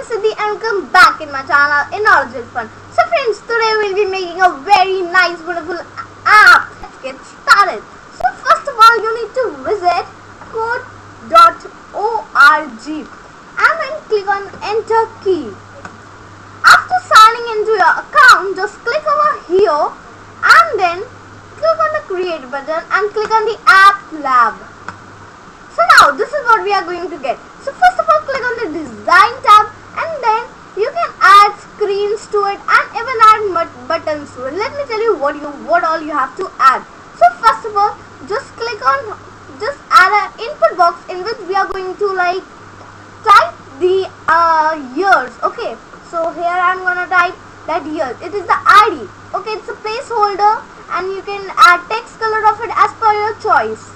Fun-Siddhi and welcome back in my channel in Origin Fun. So friends, today we'll be making a very nice, wonderful app. Let's get started. So first of all, you need to visit code.org and then click on enter key. After signing into your account, just click over here and then click on the create button and click on the app lab. So now this is what we are going to get. So first of all, click on the design tab and then you can add screens to it and even add buttons to it. Let me tell you what all you have to add. So first of all, just add an input box in which we are going to type the years. Okay, so here I am gonna type that years. It is the ID. Okay, it's a placeholder and you can add text color of it as per your choice.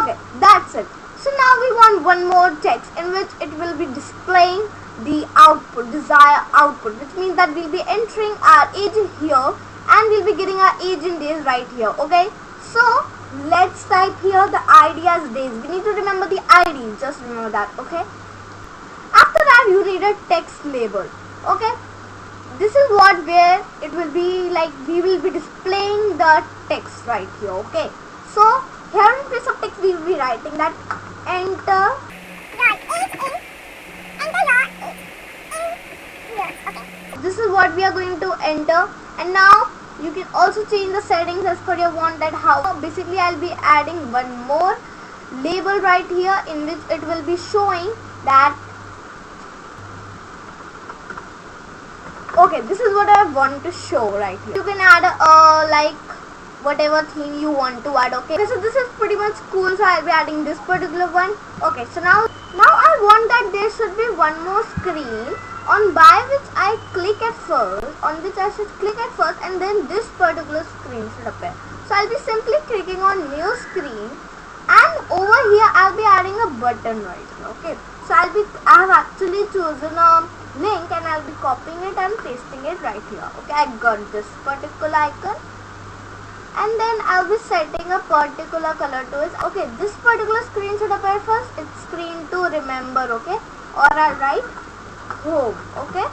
Okay, that's it. So now we want one more text in which it will be displaying the output, desired output, which means that we'll be entering our age in here and we'll be getting our age in days right here. Okay, so let's type here the ID as days. We need to remember the ID, just remember that. Okay, after that you need a text label. Okay, this is where it will be we will be displaying the text right here. Okay, so here in place of text we will be writing that enter your age enter your age in years. Okay, this is what we are going to enter, and now you can also change the settings as per your want. That how basically I'll be adding one more label right here in which it will be showing that. Okay, this is what I want to show right here. You can add whatever theme you want to add. Okay, so this is pretty much cool, so I'll be adding this particular one. Okay, so now I want that there should be one more screen on which I should click at first and then this particular screen should appear. So I'll be simply clicking on new screen and over here I'll be adding a button right here. Okay, so I have actually chosen a link and I'll be copying it and pasting it right here. Okay, I got this particular icon and then I'll be setting a particular color to it. Okay, this particular screen should appear first. It's screen to remember. Okay, or I'll write home. Okay,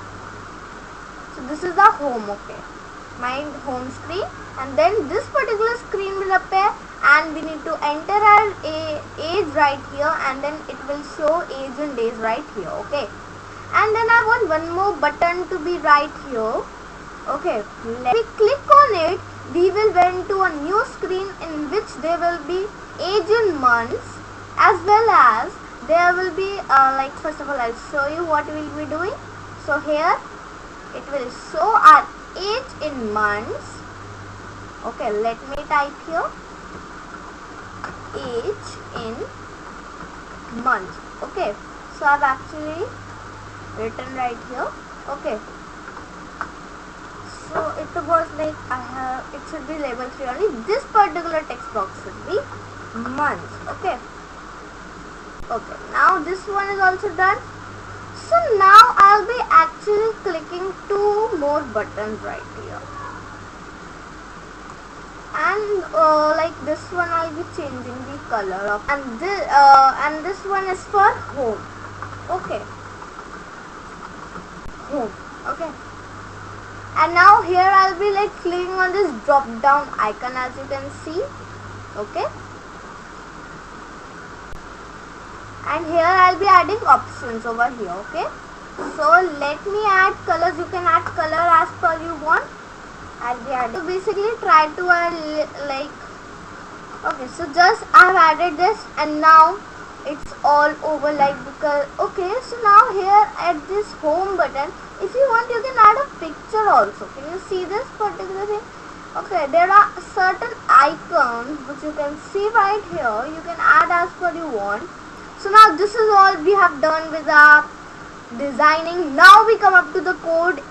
so this is the home. Okay, my home screen, and then this particular screen will appear and we need to enter our age right here and then it will show age and days right here. Okay, and then I want one more button to be right here. Okay, let me click on it. We will went to a new screen in which there will be age in months as well as there will be first of all I'll show you what we'll be doing. So here it will show our age in months. Okay, let me type here age in months. Okay, so I've actually written right here. Okay, so it was it should be label 3 only. This particular text box should be months. Okay, now this one is also done. So now I'll be actually clicking 2 more buttons right here, and this one I'll be changing the color of, and this one is for home. Okay, home. Okay, and now here I'll be clicking on this drop down icon as you can see. Okay, and here I'll be adding options over here. Okay, so let me add colors. You can add color as per you want. I'll be adding. So basically try to okay, so just I've added this and now it's all over because okay, so now here at this home button, if you want you can add a picture also. Can you see this particular thing? Okay, there are certain icons which you can see right here. You can add as per you want. So now this is all we have done with our designing. Now we come up to the code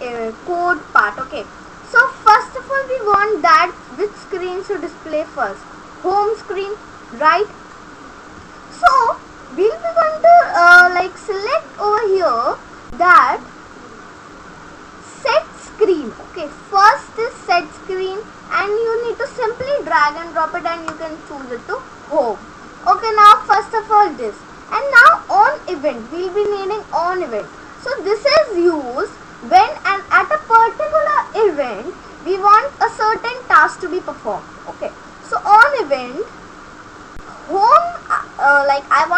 part. Okay, so first of all we want that which screen should display first. Home screen, right? So we'll be going to select over here that set screen. Okay, first is set screen and you need to simply drag and drop it and you can choose it to home. Okay, now first of all this, and now on event, we'll be needing on event. So this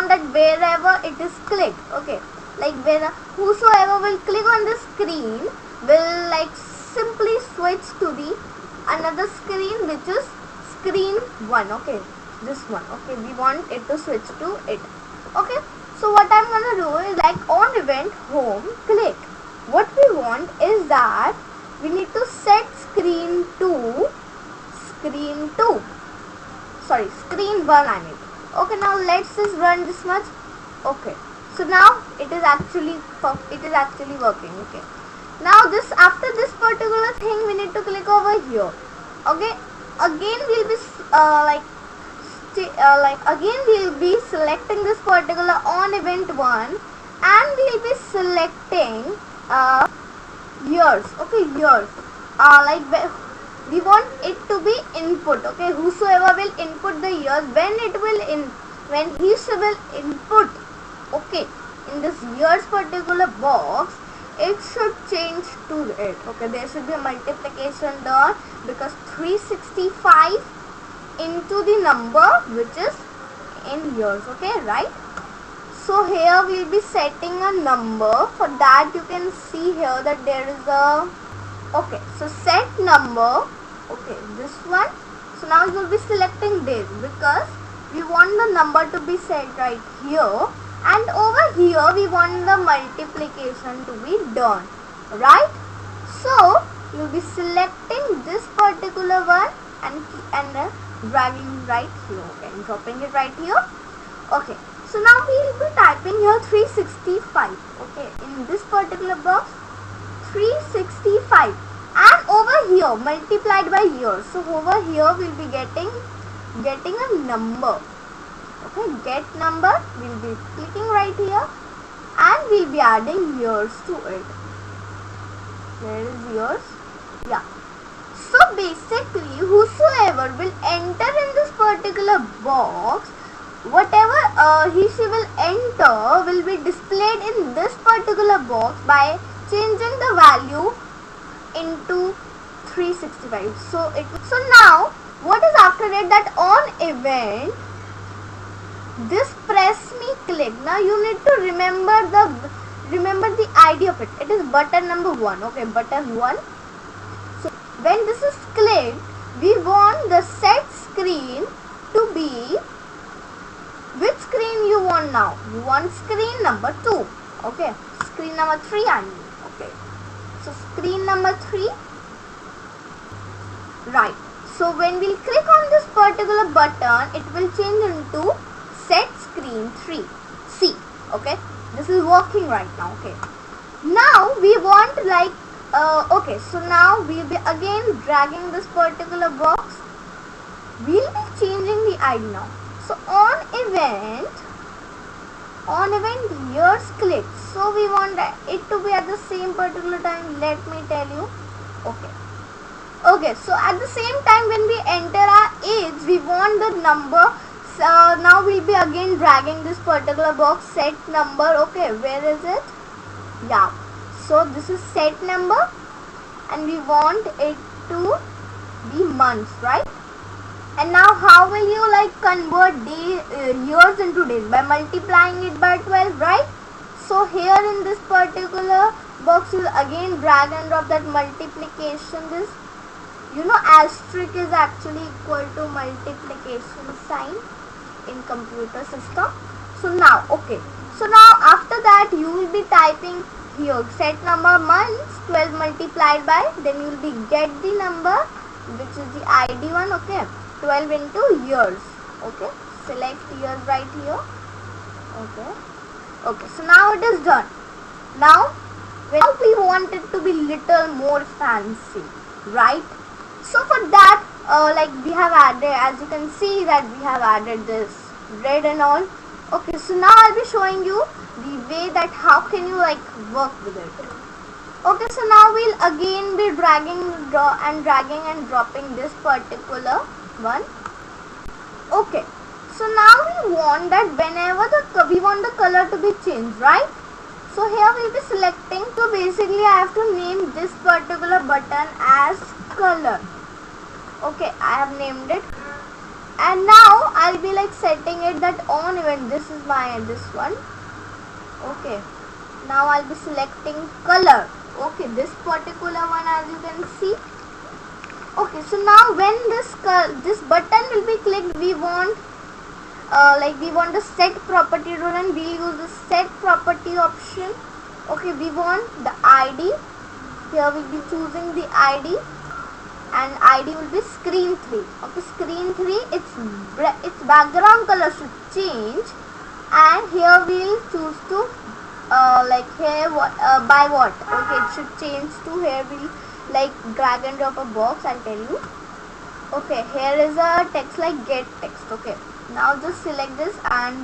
want that wherever it is clicked, okay, like where whosoever will click on this screen will like simply switch to the another screen, which is screen 1, okay, this one, okay, we want it to switch to it, okay. So what I'm gonna do is like on event home click, what we want is that we need to set screen 1 I mean. Okay, now let's just run this much. Okay, so now it is actually working. Okay, now this after this particular thing we need to click over here. Okay, again we'll be again we'll be selecting this particular on event 1 and we'll be selecting years. Okay, years we want it to be input. Okay, whosoever will input the years, when he will input, okay, in this years particular box, it should change to it. Okay, there should be a multiplication done because 365 into the number which is in years. Okay, right? So here we'll be setting a number. For that you can see here that there is a, okay, so set number, okay, this one. So now you will be selecting this because we want the number to be set right here, and over here we want the multiplication to be done, right? So you will be selecting this particular one and dragging right here, okay, and dropping it right here. Okay, so now we will be typing here 365, okay, in this particular box 365, and over here multiplied by years. So over here we'll be getting a number. Okay, get number, we'll be clicking right here and we'll be adding years to it. Where is years? Yeah. So basically whosoever will enter in this particular box, whatever she will enter will be displayed in this particular box by changing the value into 365. So now what is after it, that on event this press me click. Now you need to remember the ID of it. It is button number 1. Okay, button 1. So when this is clicked, we want the set screen to be, which screen you want now? You want screen number 2. Okay, screen number 3 I mean. Okay, so screen number 3, right. So when we click on this particular button, it will change into set screen 3. See, okay, this is working right now. Okay, now we want like okay, so now we'll be again dragging this particular box. We'll be changing the ID now. So on event years click. So we want it to be at the same particular time. Let me tell you. Okay, so at the same time when we enter our age, we want the number. So now we'll be again dragging this particular box, set number. Okay, where is it? Yeah, so this is set number and we want it to be months, right? And now how will you like convert years into days? By multiplying it by 12, right? So here in this particular box you will again drag and drop that multiplication. This, you know, asterisk is actually equal to multiplication sign in computer system. So now, okay, so now after that you will be typing here set number months 12 multiplied by, then you will be get the number which is the ID one. Okay, 12 into years. Okay, select years right here. Okay, so now it is done. Now we want it to be little more fancy, right? So for that like we have added, as you can see that we have added this red and all. Okay, so now I'll be showing you the way that how can you like work with it. Okay, so now we'll again be dragging and dropping this particular one. Okay, so now we want that whenever we want the color to be changed, right? So here we'll be selecting. So basically I have to name this particular button as color. Okay, I have named it and now I'll be like setting it that on event. This is my this one. Okay, now I'll be selecting color. Okay, this particular one, as you can see. Okay, so now when this button will be clicked, we want we want the set property to run. We use the set property option. Okay, we want the ID. Here we'll be choosing the ID, and ID will be screen 3. Okay, screen 3, its background color should change, and here we'll choose to here by what. Okay, it should change to, here we'll like drag and drop a box. I'll tell you. Okay, here is a text like get text. Okay, now just select this and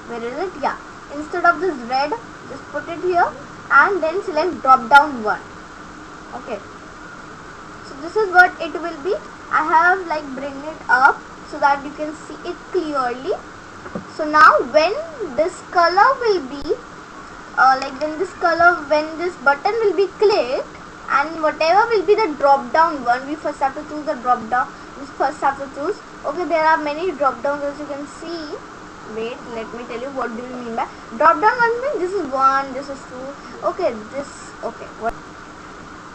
where is it? Yeah, instead of this red, just put it here and then select drop down one. Okay, so this is what it will be. I have like bring it up so that you can see it clearly. So now when this color will be when this button will be clicked, and whatever will be the drop down one, we first have to choose the drop down. We first have to choose. Okay, there are many drop downs, as you can see. Wait, let me tell you what do you mean by drop down one. Means this is 1, this is 2. Okay,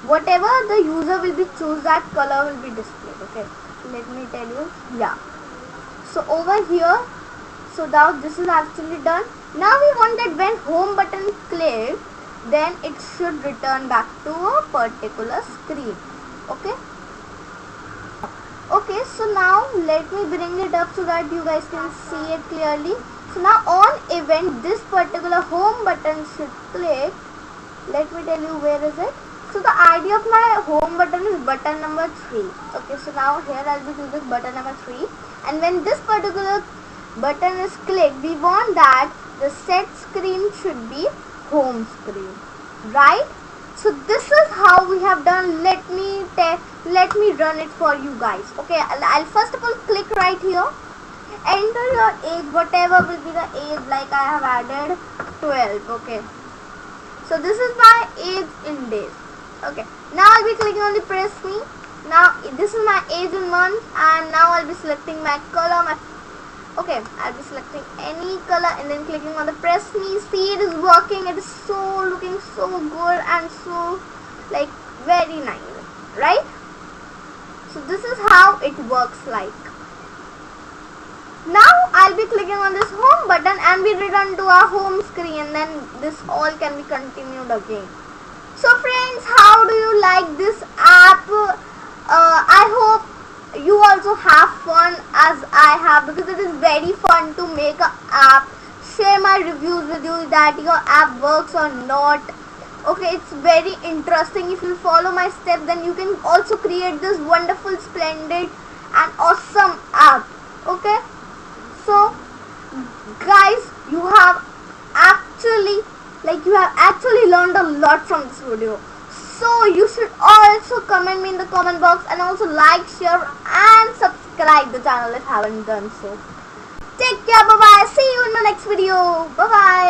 whatever the user will be choose, that color will be displayed. Okay, let me tell you. Yeah, so over here, so now this is actually done. Now we want that when home button is clicked, then it should return back to a particular screen. Okay. Okay, so now let me bring it up so that you guys can see it clearly. So now on event, this particular home button should click. Let me tell you where is it. So the ID of my home button is button number 3. Okay, so now here I'll be choosing button number 3, and when this particular button is clicked, we want that the set screen should be home screen, right? So this is how we have done. Let me run it for you guys. Okay, I'll first of all click right here, enter your age, whatever will be the age. Like I have added 12. Okay, so this is my age in days. Okay, now I'll be clicking on the press me. Now this is my age in months, and now I'll be selecting my color. Okay, I'll be selecting any color and then clicking on the press me. See, it is working. It is so looking so good and so like very nice, right? So this is how it works like. Now I'll be clicking on this home button and we return to our home screen, and then this all can be continued again. So friends, how do you like this app? I hope you also have fun as I have, because it is very fun to make an app. Share my reviews with you that your app works or not. Okay, it's very interesting. If you follow my step, then you can also create this wonderful, splendid and awesome app. Okay, so guys, you have actually learned a lot from this video. So you should also comment me in the comment box, and also like, share and subscribe the channel if you haven't done so. Take care, bye bye. See you in my next video. Bye bye.